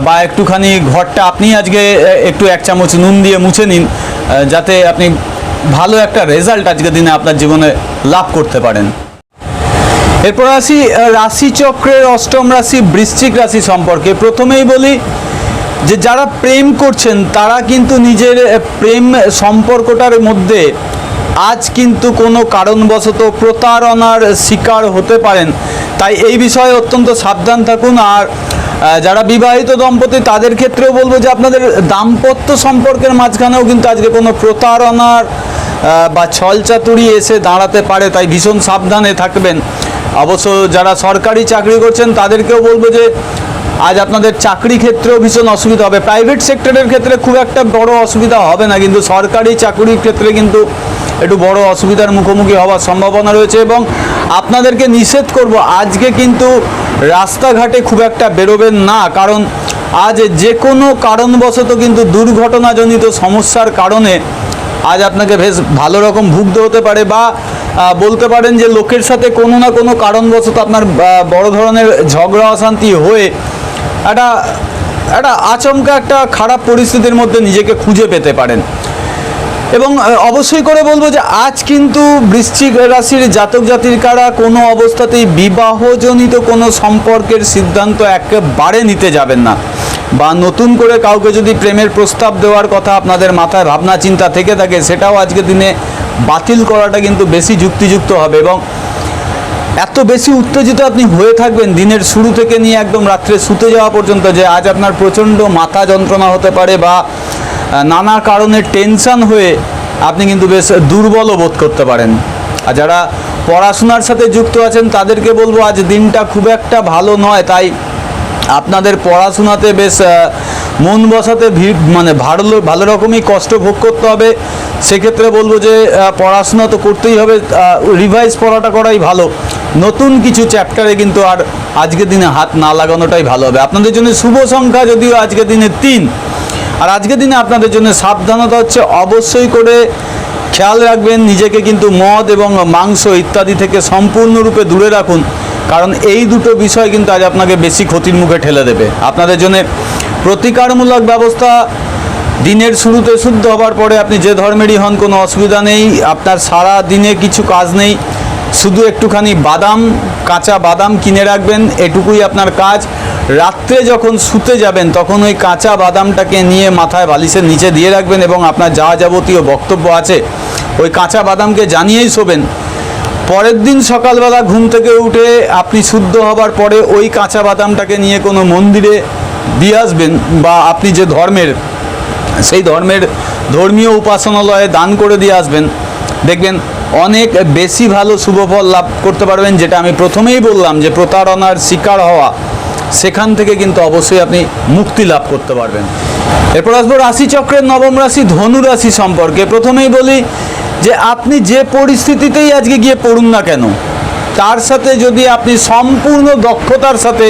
বা একটুখানি ঘরটা আপনি আজকে একটু 1 চামচ নুন দিয়ে মুছে নিন, যাতে আপনি ভালো একটা রেজাল্ট আজকের দিনে আপনার জীবনে লাভ করতে পারেন। এরপর আসি রাশিচক্রের অষ্টম রাশি বৃশ্চিক রাশি সম্পর্কে। প্রথমেই বলি যে যারা প্রেম করছেন তারা কিন্তু নিজের প্রেম সম্পর্কটার মধ্যে আজ কিন্তু কোনো কারণবশত প্রতারণার শিকার হতে পারেন, তাই এই বিষয়ে অত্যন্ত সাবধান থাকুন। আর যারা বিবাহিত দম্পতি তাদের ক্ষেত্রেও বলবো যে আপনাদের দাম্পত্য সম্পর্কের মাঝখানেও কিন্তু আজকে কোনো প্রতারণার বা ছলচাতুরি এসে দাঁড়াতে পারে, তাই ভীষণ সাবধানে থাকবেন। অবশ্য যারা সরকারি চাকরি করছেন তাদেরকেও বলবো যে আজ আপনাদের চাকরি ক্ষেত্রেও ভীষণ অসুবিধা হবে। প্রাইভেট সেক্টরের ক্ষেত্রে খুব একটা বড় অসুবিধা হবে না, কিন্তু সরকারি চাকরির ক্ষেত্রে কিন্তু একটু বড় অসুবিধার মুখোমুখি হওয়ার সম্ভাবনা রয়েছে। এবং আপনাদেরকে নিষেধ করব আজকে কিন্তু রাস্তাঘাটে খুব একটা বেরোবেন না, কারণ আজ যে কোনো কারণবশত কিন্তু দুর্ঘটনাজনিত সমস্যার কারণে আজ আপনাকে বেশ ভালো রকম ভুগতে হতে পারে, বা বলতে পারেন যে লোকের সাথে কোনো না কোনো কারণবশত আপনার বড় ধরনের ঝগড়া অশান্তি হয়ে একটা আচমকা একটা খারাপ পরিস্থিতির মধ্যে নিজেকে খুঁজে পেতে পারেন। এবং অবশ্যই করে বলবো যে আজ কিন্তু বৃশ্চিক রাশির জাতক জাতিকারা কোনো অবস্থাতেই বিবাহজনিত কোনো সম্পর্কের সিদ্ধান্ত একেবারে নিতে যাবেন না, বা নতুন করে কাউকে যদি প্রেমের প্রস্তাব দেওয়ার কথা আপনাদের মাথায় ভাবনা চিন্তা থেকে থাকে সেটাও আজকের দিনে বাতিল করাটা কিন্তু বেশি যুক্তিযুক্ত হবে। এবং এত বেশি উত্তেজিত আপনি হয়ে থাকবেন দিনের শুরু থেকে নিয়ে একদম রাত্রে শুতে যাওয়া পর্যন্ত, যে আজ আপনার প্রচণ্ড মাথা যন্ত্রণা হতে পারে, বা নানা কারণে টেনশন হয়ে আপনি কিন্তু বেশ দুর্বলও বোধ করতে পারেন। আর যারা পড়াশোনার সাথে যুক্ত আছেন তাদেরকে বলবো আজ দিনটা খুব একটা ভালো নয়, তাই আপনাদের পড়াশোনাতে বেশ মন বসাতে ভালো রকমই কষ্ট ভোগ করতে হবে। সেক্ষেত্রে বলবো যে পড়াশোনা তো করতেই হবে, রিভাইজ পড়াটা করাই ভালো। নতুন কিছু চ্যাপ্টারে কিন্তু আর আজকের দিনে হাত না লাগানোটাই ভালো হবে। আপনাদের জন্য শুভ সংখ্যা যদিও আজকের দিনে 3। আর আজকের দিনে আপনাদের জন্য সাবধানতা হচ্ছে অবশ্যই করে খেয়াল রাখবেন নিজেকে কিন্তু মদ এবং মাংস ইত্যাদি থেকে সম্পূর্ণরূপে দূরে রাখুন, কারণ এই দুটো বিষয় কিন্তু আজ আপনাকে বেশি ক্ষতির মুখে ঠেলে দেবে। আপনাদের জন্য প্রতিকারমূলক ব্যবস্থা দিনের শুরুতে শুদ্ধ হবার পরে, আপনি যে ধর্মেরই হন কোনো অসুবিধা নেই, আপনার সারা দিনে কিছু কাজ নেই, শুধু একটুখানি বাদাম, কাঁচা বাদাম কিনে রাখবেন, এটুকুই আপনার কাজ। রাত্রে যখন শুতে যাবেন তখন ওই কাঁচা বাদামটাকে নিয়ে মাথায় বালিশের নিচে দিয়ে রাখবেন, এবং আপনার যা যাবতীয় বক্তব্য আছে ওই কাঁচা বাদামকে জানিয়েই শোবেন। পরের দিন সকালবেলা ঘুম থেকে উঠে আপনি শুদ্ধ হবার পরে ওই কাঁচা বাদামটাকে নিয়ে কোনো মন্দিরে দিয়ে আসবেন, বা আপনি যে ধর্মের সেই ধর্মের ধর্মীয় উপাসনালয়ে দান করে দিয়ে আসবেন। দেখবেন অনেক বেশি ভালো শুভফল লাভ করতে পারবেন। যেটা আমি প্রথমেই বললাম যে প্রতারণার শিকার হওয়া, সেখান থেকে কিন্তু অবশ্যই আপনি মুক্তি লাভ করতে পারবেন। এরপর আসবো রাশিচক্রের নবম রাশি ধনু রাশি সম্পর্কে। প্রথমেই বলি যে আপনি যে পরিস্থিতিতেই আজকে গিয়ে পড়ুন না কেন, তার সাথে যদি আপনি সম্পূর্ণ দক্ষতার সাথে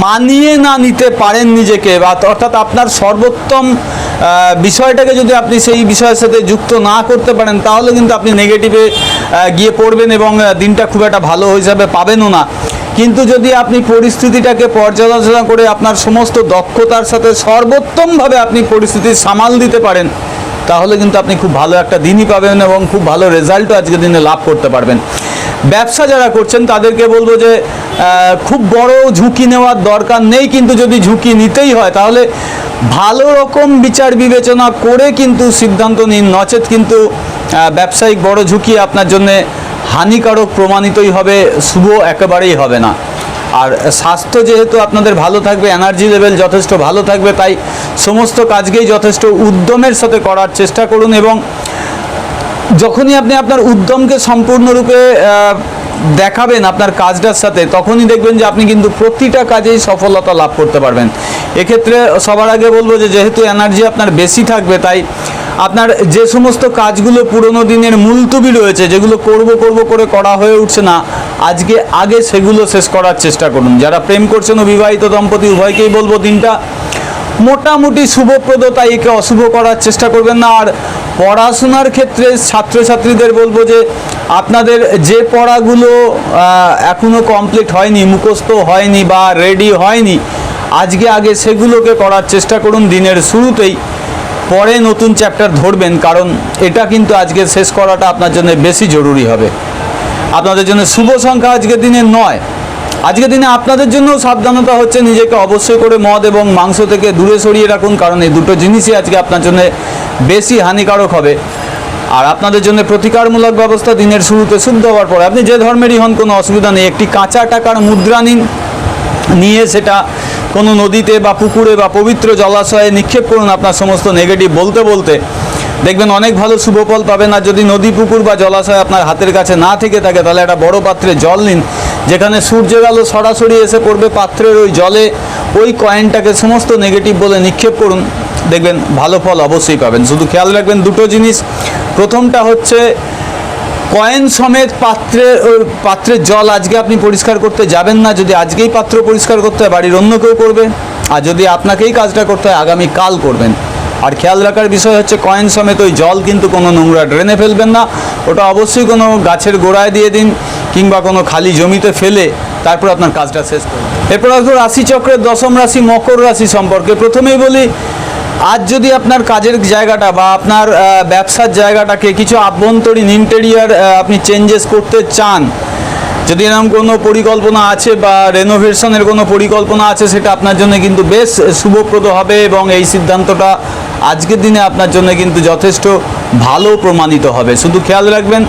মানিয়ে না নিতে পারেন নিজেকে, বা অর্থাৎ আপনার সর্বোত্তম বিষয়টাকে যদি আপনি সেই বিষয়ের সাথে যুক্ত না করতে পারেন, তাহলে কিন্তু আপনি নেগেটিভে গিয়ে পড়বেন এবং দিনটা খুব একটা ভালো হিসাবে পাবেনও না। কিন্তু যদি আপনি পরিস্থিতিটাকে পর্যালোচনা করে আপনার সমস্ত দক্ষতার সাথে সর্বোত্তমভাবে আপনি পরিস্থিতি সামাল দিতে পারেন, তাহলে কিন্তু আপনি খুব ভালো একটা দিনই পাবেন এবং খুব ভালো রেজাল্টও আজকের দিনে লাভ করতে পারবেন। ব্যবসা যারা করছেন তাদেরকে বলবো যে খুব বড় ঝুঁকি নেওয়ার দরকার নেই, কিন্তু যদি ঝুঁকি নিতেই হয় তাহলে ভালো রকম বিচার বিবেচনা করে কিন্তু সিদ্ধান্ত নিন, নচেত কিন্তু ব্যবসায়িক বড় ঝুঁকি আপনার জন্য হানিকারক প্রমাণিতই হবে, শুভ একেবারেই হবে না। আর স্বাস্থ্য যেহেতু আপনাদের ভালো থাকবে, এনার্জি লেভেল যথেষ্ট ভালো থাকবে, তাই সমস্ত কাজকেই যথেষ্ট উদ্যমের সাথে করার চেষ্টা করুন এবং যখনই আপনি আপনার উদ্যমকে সম্পূর্ণরূপে দেখাবেন আপনার কাজটার সাথে, তখনই দেখবেন যে আপনি কিন্তু প্রতিটা কাজেই সফলতা লাভ করতে পারবেন। এক্ষেত্রে সবার আগে বলবো যে যেহেতু এনার্জি আপনার বেশি থাকবে, তাই আপনার যে সমস্ত কাজগুলো পুরনো দিনের মুলতুবি রয়েছে, যেগুলো করব করে করা হয়ে উঠছে না, আগে সেগুলো শেষ করার চেষ্টা করুন। যারা প্রেম করছেন ও বিবাহিত দম্পতি উভয়কেই বলবো দিনটা মোটামুটি শুভপ্রদ, তাই একে অশুভ করার চেষ্টা করবেন না। আর পড়াশোনার ক্ষেত্রে ছাত্রছাত্রীদের বলবো যে আপনাদের যে পড়াগুলো এখনও কমপ্লিট হয়নি, মুখস্থ হয়নি বা রেডি হয়নি, আগে সেগুলোকে করার চেষ্টা করুন দিনের শুরুতেই, পরে নতুন চ্যাপ্টার ধরবেন, কারণ এটা কিন্তু আজকে শেষ করাটা আপনার জন্য বেশি জরুরি হবে। আপনাদের জন্য শুভ সংখ্যা আজকের দিনে 9। আজকের দিনে আপনাদের জন্য সাবধানতা হচ্ছে নিজেকে অবশ্যই করে মদ এবং মাংস থেকে দূরে সরিয়ে রাখুন, কারণ এই দুটো জিনিসই আজকে আপনার জন্য বেশি হানিকারক হবে। আর আপনাদের জন্য প্রতিকারমূলক ব্যবস্থা দিনের শুরুতে শুদ্ধ হওয়ার পরে আপনি যে ধর্মেরই হন কোনো অসুবিধা নেই, একটি কাঁচা টাকার মুদ্রা নিয়ে সেটা কোনো নদীতে বা পুকুরে বা পবিত্র জলাশয়ে নিক্ষেপ করুন আপনার সমস্ত নেগেটিভ বলতে দেখবেন অনেক ভালো শুভফল পাবেন। আর যদি নদী, পুকুর বা জলাশয় আপনার হাতের কাছে না থেকে থাকে, তাহলে একটা বড় পাত্রে জল নিন, যেখানে সূর্যের আলো সরাসরি এসে পড়বে পাত্রের ওই জলে, ওই কয়েনটাকে সমস্ত নেগেটিভ বলে নিক্ষেপ করুন, দেখবেন ভালো ফল অবশ্যই পাবেন। শুধু খেয়াল রাখবেন দুটো জিনিস, প্রথমটা হচ্ছে কয়েন সমেত পাত্রের জল আজকে আপনি পরিষ্কার করতে যাবেন না। যদি আজকেই পাত্র পরিষ্কার করতে হয়, বাড়ির অন্য কেউ করবে, আর যদি আপনাকেই কাজটা করতে হয় আগামীকাল করবেন। আর খেয়াল রাখার বিষয় হচ্ছে কয়েন সমেত ওই জল কিন্তু কোনো নোংরা ড্রেনে ফেলবেন না, ওটা অবশ্যই কোনো গাছের গোড়ায় দিয়ে দিন কিংবা কোনো খালি জমিতে ফেলে তারপর আপনার কাজটা শেষ করুন। এরপর আসবো রাশিচক্রের দশম রাশি মকর রাশি সম্পর্কে। প্রথমেই বলি, আজ যদি আপনার কাজের জায়গাটা বা আপনার ব্যবসার জায়গাটাকে কিছু আভ্যন্তরীণ ইন্টেরিয়ার আপনি চেঞ্জেস করতে চান, যদি এরকম কোনো পরিকল্পনা আছে বা রেনোভেশনের কোনো পরিকল্পনা আছে, সেটা আপনার জন্য কিন্তু বেশ শুভপ্রদ হবে এবং এই সিদ্ধান্তটা আজকের দিনে আপনার জন্য কিন্তু যথেষ্ট ভালো প্রমাণিত হবে। শুধু খেয়াল রাখবেন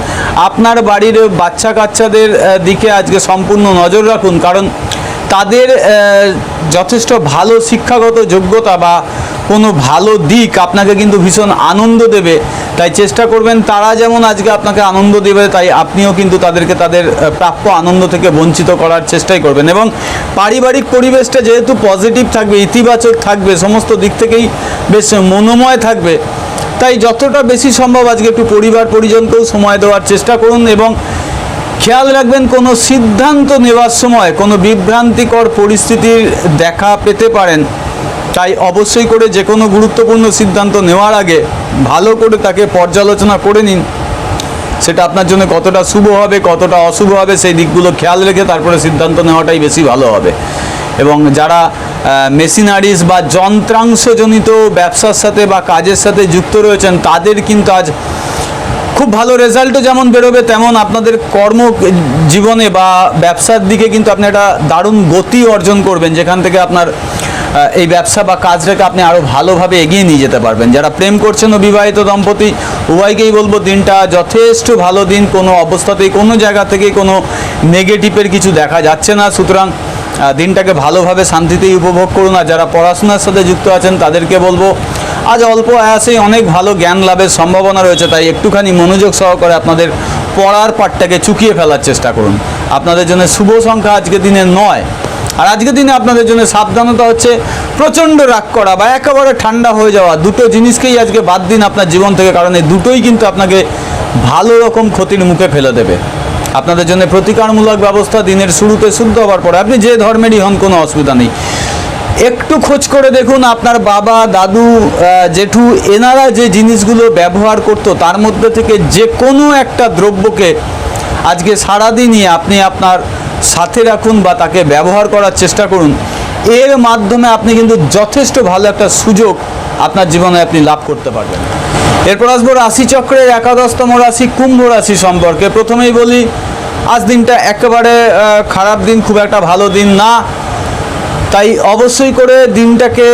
আপনার বাড়ির বাচ্চা কাচ্চাদের দিকে আজকে সম্পূর্ণ নজর রাখুন, কারণ তাদের যথেষ্ট ভালো শিক্ষাগত যোগ্যতা বা কোনো ভালো দিক আপনাকে কিন্তু ভীষণ আনন্দ দেবে, তাই চেষ্টা করবেন তারা যেমন আজকে আপনাকে আনন্দ দেবে, তাই আপনিও কিন্তু তাদেরকে তাদের প্রাপ্য আনন্দ থেকে বঞ্চিত করার চেষ্টাই করবেন। এবং পারিবারিক পরিবেশটা যেহেতু পজিটিভ থাকবে, ইতিবাচক থাকবে, সমস্ত দিক থেকেই বেশ মনোময় থাকবে, তাই যতটা বেশি সম্ভব আজকে একটু পরিবার পরিজনকেও সময় দেওয়ার চেষ্টা করুন। এবং খেয়াল রাখবেন কোনো সিদ্ধান্ত নেওয়ার সময় কোনো বিভ্রান্তিকর পরিস্থিতির দেখা পেতে পারেন, তাই অবশ্যই করে যে কোনো গুরুত্বপূর্ণ সিদ্ধান্ত নেওয়ার আগে ভালো করে তাকে পর্যালোচনা করে নিন, সেটা আপনার জন্য কতটা শুভ হবে কতটা অশুভ হবে সেই দিকগুলো খেয়াল রেখে তারপরে সিদ্ধান্ত নেওয়াটাই বেশি ভালো হবে। এবং যারা মেশিনারিজ বা যন্ত্রাংশজনিত ব্যবসার সাথে বা কাজের সাথে যুক্ত রয়েছেন, তাদের কিন্তু আজ খুব ভালো রেজাল্টও যেমন বেরোবে, তেমন আপনাদের কর্ম জীবনে বা ব্যবসার দিকে কিন্তু আপনি একটা দারুণ গতি অর্জন করবেন, যেখান থেকে আপনার এই ব্যবসা বা কাজটাকে আপনি আরও ভালোভাবে এগিয়ে নিয়ে যেতে পারবেন। যারা প্রেম করছেন ও বিবাহিত দম্পতি উভয়কেই বলবো দিনটা যথেষ্ট ভালো দিন, কোনো অবস্থাতেই কোনো জায়গা থেকে কোনো নেগেটিভের কিছু দেখা যাচ্ছে না, সুতরাং দিনটাকে ভালোভাবে শান্তিতেই উপভোগ করুন। আর যারা পড়াশোনার সাথে যুক্ত আছেন তাদেরকে বলবো আজ অল্প আয়াসেই অনেক ভালো জ্ঞান লাভের সম্ভাবনা রয়েছে, তাই একটুখানি মনোযোগ সহকারে আপনাদের পড়ার পাঠটাকে চুকিয়ে ফেলার চেষ্টা করুন। আপনাদের জন্য শুভ সংখ্যা আজকের দিনে 9। আর আজকের দিনে আপনাদের জন্য সাবধানতা হচ্ছে প্রচণ্ড রাগ করা বা একেবারে ঠান্ডা হয়ে যাওয়া, দুটো জিনিসকেই আজকে বাদ দিন আপনার জীবন থেকে, কারণ এই দুটোই কিন্তু আপনাকে ভালো রকম ক্ষতির মুখে ফেলে দেবে। আপনাদের জন্য প্রতিকারমূলক ব্যবস্থা দিনের শুরুতে শুদ্ধ হওয়ার পরে আপনি যে ধর্মেরই হন কোনো অসুবিধা নেই, একটু খোঁজ করে দেখুন আপনার বাবা, দাদু, জেঠু এনারা যে জিনিসগুলো ব্যবহার করতো তার মধ্যে থেকে যে কোনো একটা দ্রব্যকে আজকে সারাদিনই আপনি আপনার সাথে রাখুন বা তাকে ব্যবহার করার চেষ্টা করুন। এর মাধ্যমে আপনি কিন্তু যথেষ্ট ভালো একটা সুযোগ আপনার জীবনে আপনি লাভ করতে পারবেন। এরপর আসবো রাশিচক্রের একাদশতম রাশি কুম্ভ রাশি সম্পর্কে। প্রথমেই বলি, আজ দিনটা একেবারে খারাপ দিন, খুব একটা ভালো দিন না। তাই অবশ্যই করে দিনটাকে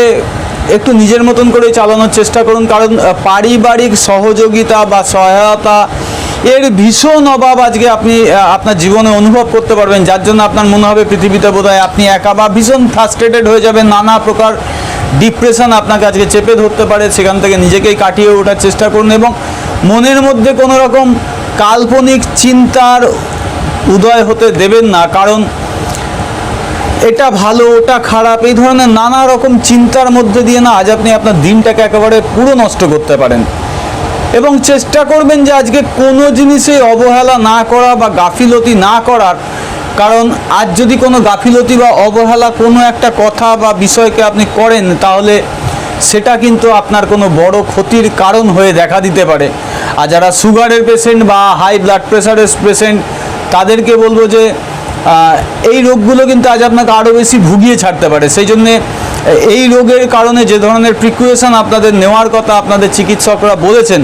একটু নিজের মতন করে চালানোর চেষ্টা করুন, কারণ পারিবারিক সহযোগিতা বা সহায়তা এর ভীষণ অভাব আজকে আপনি আপনার জীবনে অনুভব করতে পারবেন, যার জন্য আপনার মনে হবে পৃথিবীতে বোধহয় আপনি একা, বা ভীষণ ফ্রাস্ট্রেটেড হয়ে যাবেন। নানা প্রকার ডিপ্রেশন আপনাকে আজকে চেপে ধরতে পারে। সেখান থেকে নিজেকেই কাটিয়ে ওঠার চেষ্টা করুন এবং মনের মধ্যে কোনো রকম কাল্পনিক চিন্তার উদয় হতে দেবেন না, কারণ এটা ভালো ওটা খারাপ এই ধরনের নানা রকম চিন্তার মধ্যে দিয়ে না আজ আপনি আপনার দিনটাকে একেবারে পুরো নষ্ট করতে পারেন। এবং চেষ্টা করবেন যে আজকে কোনো জিনিসে অবহেলা না করা বা গাফিলতি না করার, কারণ আজ যদি কোনো গাফিলতি বা অবহেলা কোনো একটা কথা বা বিষয়কে আপনি করেন, তাহলে সেটা কিন্তু আপনার কোনো বড় ক্ষতির কারণ হয়ে দেখা দিতে পারে। আর যারা সুগারের পেশেন্ট বা হাই ব্লাড প্রেশারের পেশেন্ট, তাদেরকে বলবো যে এই রোগগুলো কিন্তু আজ আপনাকে আরও বেশি ভুগিয়ে ছাড়তে পারে। সেই জন্যে এই রোগের কারণে যে ধরনের প্রিকশন আপনাদের নেওয়ার কথা আপনাদের চিকিৎসকরা বলেছেন,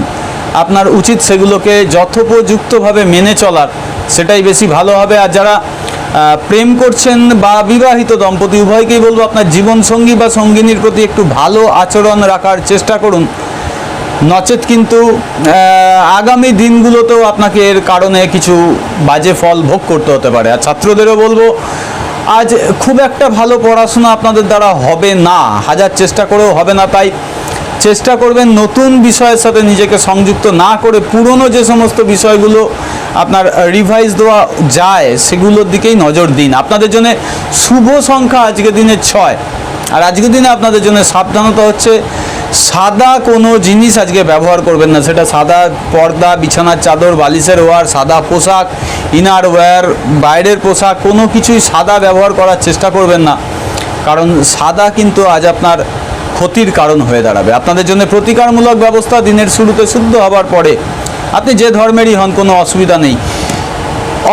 আপনার উচিত সেগুলোকে যথোপযুক্তভাবে মেনে চলার, সেটাই বেশি ভালো হবে। আর যারা প্রেম করছেন বা বিবাহিত দম্পতি, উভয়কেই বলবো আপনার জীবনসঙ্গী বা সঙ্গিনীর প্রতি একটু ভালো আচরণ রাখার চেষ্টা করুন, নচেত কিন্তু আগামী দিনগুলোতেও আপনাকে এর কারণে কিছু বাজে ফল ভোগ করতে হতে পারে। আর ছাত্রদেরও বলবো, আজ খুব একটা ভালো পড়াশোনা আপনাদের দ্বারা হবে না, হাজার চেষ্টা করেও হবে না। তাই চেষ্টা করবেন নতুন বিষয়ের সাথে নিজেকে সংযুক্ত না করে পুরনো যে সমস্ত বিষয়গুলো আপনার রিভাইজ দেওয়া যায় সেগুলোর দিকেই নজর দিন। আপনাদের জন্য শুভ সংখ্যা আজকের দিনে 6, আর আজকের দিনে আপনাদের জন্য সাবধানতা হচ্ছে সাদা কোনো জিনিস আজকে ব্যবহার করবেন না। সেটা সাদা পর্দা, বিছানার চাদর, বালিশের ওয়ার, সাদা পোশাক, ইনার ওয়্যার, বাইরের পোশাক, কোনো কিছুই সাদা ব্যবহার করার চেষ্টা করবেন না, কারণ সাদা কিন্তু আজ আপনার ক্ষতির কারণ হয়ে দাঁড়াবে। আপনাদের জন্য প্রতিকারমূলক ব্যবস্থা, দিনের শুরুতে শুদ্ধ হবার পরে আপনি যে ধর্মেরই হন কোনো অসুবিধা নেই,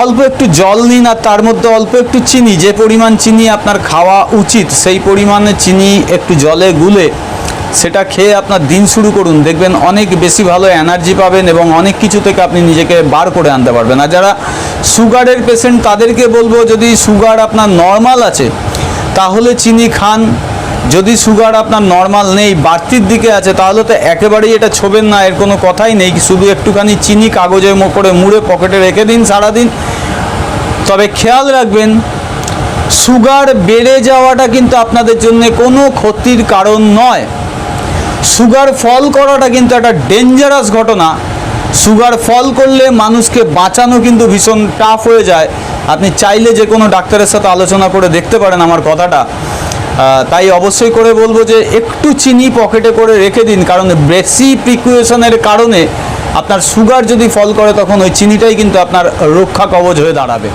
অল্প একটু জল নিন আর তার মধ্যে অল্প একটু চিনি, যে পরিমাণ চিনি আপনার খাওয়া উচিত সেই পরিমাণে চিনি একটু জলে গুলে সেটা খেয়ে আপনার দিন শুরু করুন। দেখবেন অনেক বেশি ভালো এনার্জি পাবেন এবং অনেক কিছু থেকে আপনি নিজেকে বার করে আনতে পারবেন। আর যারা সুগারের পেশেন্ট, তাদেরকে বলবো, যদি সুগার আপনার নর্মাল আছে তাহলে চিনি খান, যদি সুগার আপনার নর্মাল নেই, বাড়তির দিকে আছে, তাহলে তো একেবারেই এটা ছোবেন না, এর কোনো কথাই নেই। শুধু একটুখানি চিনি কাগজে করে মুড়ে পকেটে রেখে দিন সারাদিন। তবে খেয়াল রাখবেন, সুগার বেড়ে যাওয়াটা কিন্তু আপনাদের জন্য কোনো ক্ষতির কারণ নয়। সুগার ফল করাটা কিন্তু একটা ডেঞ্জারাস ঘটনা। সুগার ফল করলে মানুষকে বাঁচানো কিন্তু ভীষণ টাফ হয়ে যায়। আপনি চাইলে যে কোনো ডাক্তারের সাথে আলোচনা করে দেখতে পারেন আমার কথাটা। তাই অবশ্যই করে বলবো যে একটু চিনি পকেটে করে রেখে দিন, কারণ বেশি প্রিকুয়েশনের কারণে আপনার সুগার যদি ফল করে তখন ওই চিনিটাই কিন্তু আপনার রক্ষা কবচ হয়ে দাঁড়াবে।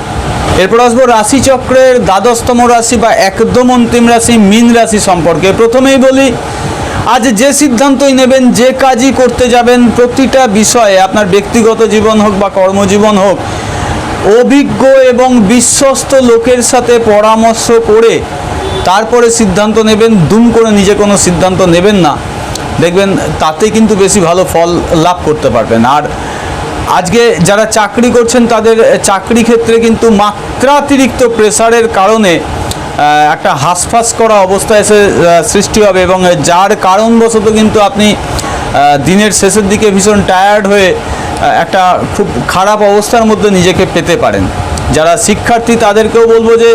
এরপর আসবো রাশিচক্রের দ্বাদশতম রাশি বা একদম অন্তিম রাশি মীন রাশি সম্পর্কে। প্রথমেই বলি, আজ যে সিদ্ধান্তই নেবেন, যে কাজই করতে যাবেন, প্রতিটা বিষয়ে আপনার ব্যক্তিগত জীবন হোক বা কর্মজীবন হোক, অভিজ্ঞ এবং বিশ্বস্ত লোকের সাথে পরামর্শ করে তারপরে সিদ্ধান্ত নেবেন। দুম করে নিজে কোনো সিদ্ধান্ত নেবেন না, দেখবেন তাতে কিন্তু বেশি ভালো ফল লাভ করতে পারবেন। আর আজকে যারা চাকরি করছেন, তাদের চাকরি ক্ষেত্রে কিন্তু মাত্রাতিরিক্ত প্রেসারের কারণে একটা হাঁসফাঁস করা অবস্থা এসে সৃষ্টি হবে, এবং যার কারণবশত কিন্তু আপনি দিনের শেষের দিকে ভীষণ টায়ার্ড হয়ে একটা খুব খারাপ অবস্থার মধ্যে নিজেকে পেতে পারেন। যারা শিক্ষার্থী, তাদেরকেও বলবো যে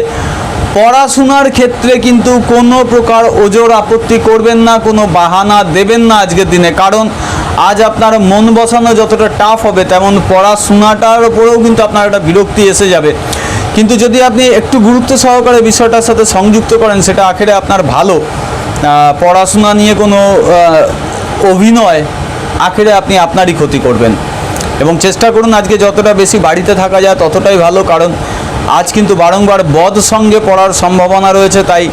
পড়াশোনার ক্ষেত্রে কিন্তু কোনো প্রকার ওজর আপত্তি করবেন না, কোনো বাহানা দেবেন না আজকের দিনে, কারণ আজ আপনার মন বসানো যতটা টাফ হবে, তেমন পড়াশোনাটার ওপরেও কিন্তু আপনার একটা বিরক্তি এসে যাবে। কিন্তু যদি আপনি একটু গুরুত্ব সহকারে বিষয়টার সাথে সংযুক্ত করেন, সেটা আখেরে আপনার ভালো। পড়াশোনা নিয়ে কোনো অভিনয় আখেরে আপনি আপনারই ক্ষতি করবেন। এবং চেষ্টা করুন আজকে যতটা বেশি বাড়িতে থাকা যায় ততটাই ভালো, কারণ আজ কিন্তু বারংবার বদ সঙ্গে পড়ার সম্ভাবনা রয়েছে। তাই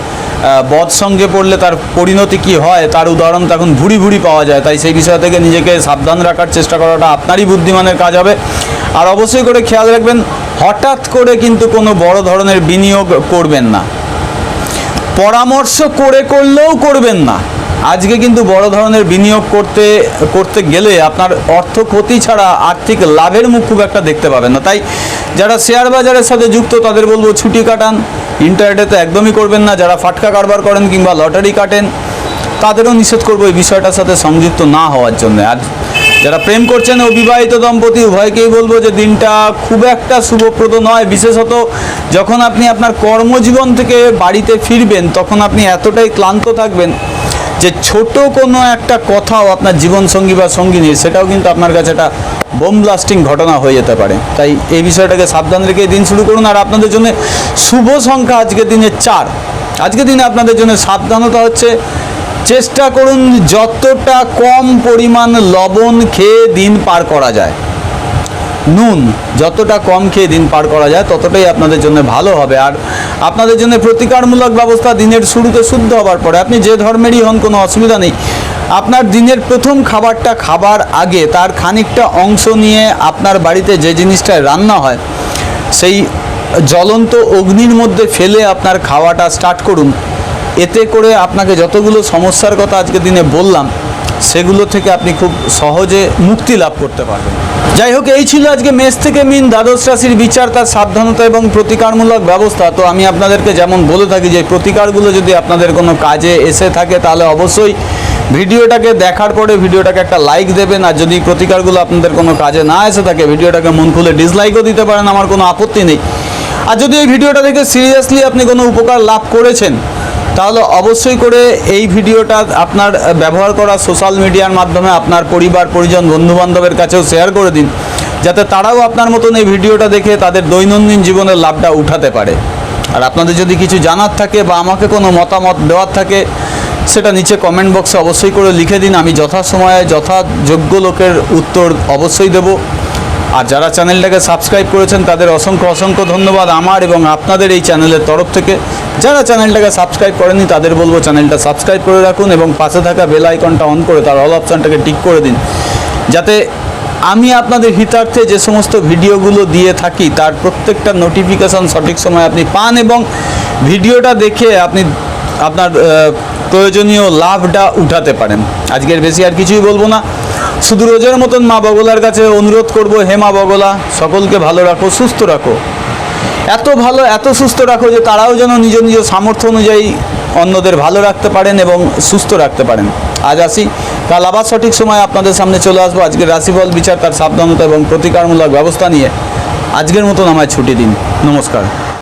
বদ সঙ্গে পড়লে তার পরিণতি কী হয় তার উদাহরণ তখন ভুরি ভুরি পাওয়া যায়। তাই সেই বিষয় থেকে নিজেকে সাবধান রাখার চেষ্টা করাটা আপনারই বুদ্ধিমানের কাজ হবে। আর অবশ্যই করে খেয়াল রাখবেন, হঠাৎ করে কিন্তু কোনো বড় ধরনের বিনিয়োগ করবেন না, পরামর্শ করে করলেও করবেন না, আজকে কিন্তু বড় ধরনের বিনিয়োগ করতে গেলে আপনার অর্থ ক্ষতি ছাড়া আর্থিক লাভের মুখ খুব একটা দেখতে পাবেন না। তাই যারা শেয়ার বাজারের সাথে যুক্ত তাদের বলবো ছুটি কাটান, ইন্টারনেটে তো একদমই করবেন না। যারা ফাটকা কারবার করেন কিংবা লটারি কাটেন তাদেরও নিষেধ করবো এই বিষয়টার সাথে সংযুক্ত না হওয়ার জন্য। আর যারা প্রেম করছেন অবিবাহিত দম্পতি উভয়কেই বলবো যে দিনটা খুব একটা শুভপ্রদ নয়, বিশেষত যখন আপনি আপনার কর্মজীবন থেকে বাড়িতে ফিরবেন তখন আপনি এতটাই ক্লান্ত থাকবেন যে ছোট কোনো একটা কথাও আপনার জীবনসঙ্গী বা সঙ্গিনীর সেটাও কিন্তু আপনার কাছে একটা বোম ব্লাস্টিং ঘটনা হয়ে যেতে পারে। তাই এই বিষয়টাকে সাবধান রেখে দিন শুরু করুন। আর আপনাদের জন্য শুভ সংখ্যা আজকের দিনে 4। আজকের দিনে আপনাদের জন্য সাবধানতা হচ্ছে চেষ্টা করুন যতটা কম পরিমাণ লবণ খেয়ে দিন পার করা যায়, নুন যতটা কম খেয়ে দিন পার করা যায় ততটাই আপনাদের জন্য ভালো হবে। আর আপনাদের জন্য প্রতিকারমূলক ব্যবস্থা দিনের শুরুতে শুদ্ধ হওয়ার পরে আপনি যে ধর্মেরই হন কোনো অসুবিধা নেই, আপনার দিনের প্রথম খাবারটা খাবার আগে তার খানিকটা অংশ নিয়ে আপনার বাড়িতে যে জিনিসটা রান্না হয় সেই জ্বলন্ত অগ্নির মধ্যে ফেলে আপনার খাওয়াটা স্টার্ট করুন। এতে করে আপনাকে যতগুলো সমস্যার কথা আজকে দিনে বললাম সেগুলো থেকে আপনি খুব সহজে মুক্তি লাভ করতে পারবেন। যাই হোক, এই ছিল আজকে মেষ থেকে মীন দ্বাদশ রাশির বিচার, তার সাবধানতা এবং প্রতিকারমূলক ব্যবস্থা। তো আমি আপনাদেরকে যেমন বলে থাকি যে প্রতিকারগুলো যদি আপনাদের কোনো কাজে এসে থাকে তাহলে অবশ্যই ভিডিওটাকে দেখার পরে ভিডিওটাকে একটা লাইক দেবেন। আর যদি প্রতিকারগুলো আপনাদের কোনো কাজে না এসে থাকে ভিডিওটাকে মন খুলে ডিসলাইকও দিতে পারেন, আমার কোনো আপত্তি নেই। আর যদি এই ভিডিওটা দেখে সিরিয়াসলি আপনি কোনো উপকার লাভ করেছেন তাহলে অবশ্যই করে এই ভিডিওটা আপনার ব্যবহার করা সোশ্যাল মিডিয়ার মাধ্যমে আপনার পরিবার পরিজন বন্ধুবান্ধবের কাছেও শেয়ার করে দিন, যাতে তারাও আপনার মতন এই ভিডিওটা দেখে তাদের দৈনন্দিন জীবনের লাভটা উঠাতে পারে। আর আপনাদের যদি কিছু জানার থাকে বা আমাকে কোনো মতামত দেওয়ার থাকে সেটা নিচে কমেন্ট বক্সে অবশ্যই করে লিখে দিন। আমি যথাসময়ে যথাযোগ্য লোকের উত্তর অবশ্যই দেব। আর যারা চ্যানেলটাকে সাবস্ক্রাইব করেছেন তাদের অসংখ্য ধন্যবাদ আমার এবং আপনাদের এই চ্যানেলের তরফ থেকে। যারা চ্যানেলটাকে সাবস্ক্রাইব করেনি তাদের বলবো চ্যানেলটা সাবস্ক্রাইব করে রাখুন এবং পাশে থাকা বেল আইকনটা অন করে তার অল অপশানটাকে টিক করে দিন, যাতে আমি আপনাদের হিতার্থে যে সমস্ত ভিডিওগুলো দিয়ে থাকি তার প্রত্যেকটা নোটিফিকেশান সঠিক সময় আপনি পান এবং ভিডিওটা দেখে আপনি আপনার প্রয়োজনীয় লাভটা উঠাতে পারেন। আজকের বেশি আর কিছুই বলবো না, শুধু রোজের মতন মা বগলার কাছে অনুরোধ করব, হে মা বগলা সকলকে ভালো রাখো, সুস্থ রাখো, এত ভালো এত সুস্থ রাখো যে তারাও যেন নিজ নিজ সামর্থ্য অনুযায়ী অন্যদের ভালো রাখতে পারেন এবং সুস্থ রাখতে পারেন। আজ আসি, কাল আবার সঠিক সময় আপনাদের সামনে চলে আসবো আজকের রাশিফল বিচার, তার সাবধানতা এবং প্রতিকারমূলক ব্যবস্থা নিয়ে। আজকের মতন আমায় ছুটি দিন। নমস্কার।